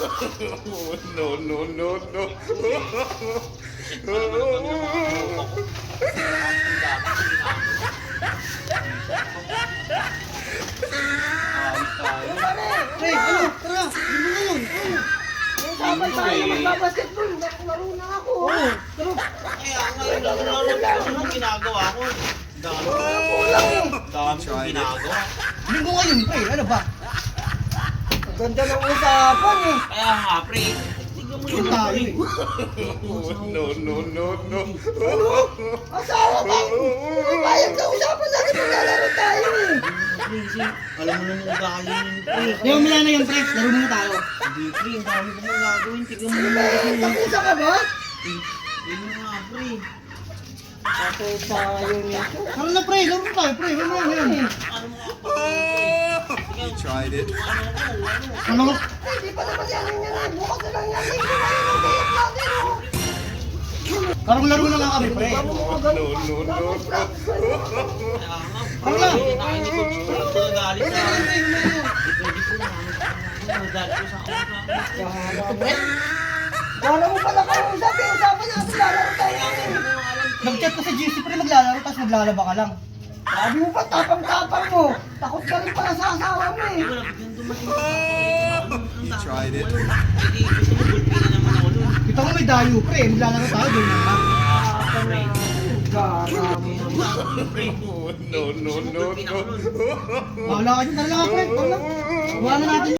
No, no, no, no. Pre, ano? Tara, hindi mo ngayon. Sabay tayo magbabasketball. Laro na ako. Tara. Kaya ngayon ano ginagawa ko? Dami kong ginagawa. Linggo ngayon, pre. Ano ba? Ganda ng usapan eh. Kaya nga, pre. Tignan mo Ito yun. tayo eh. No, no, no, no. Asawa ba? Bayag sa usapan natin maglalaro tayo eh. Pre, alam mo naman ugali yun, pre. Di ba mula na yan, pre? Laro muna tayo. Hindi, pre. Ang dami kong gagawin. Tignan mo naman. Eh, tapusa ka ba? Yun nga, pre. Patay tayo nito. Tara na, pre. Laro tayo, pre. Ano mo yan? Ano mo nga, pre? You tried it. Ano mo? Hindi pa naman yan yan. Bukas na lang yan. Hindi na yan ang tiyak natin oh. Parang laro na lang kami, pre. No, no, no, no. Kaya nga, Ano pre. lang? Kinain ni Coach Pro. Nagalit sa akin. Pwede po na. Nagalit po sa akin. Wala mo pala kausap eh. Usapan natin lalaro tayo eh. Nag-chat ko sa GC, pre. Maglalaro, tapos maglalaba ka lang. Sabi mo pa tapang-tapang mo. Takot ka rin pala sa asawa mo eh. Wala, biglang dumating. You tried it. Hindi, gusto mo gulpin na naman ako nun. Kita mo may dayo, pre. Maglalaro tayo, doon na. Pre. Gara mo. Pre. No, no, no, no. Wala ka dyan, tara lang, pre. Tara lang. Wala na natin.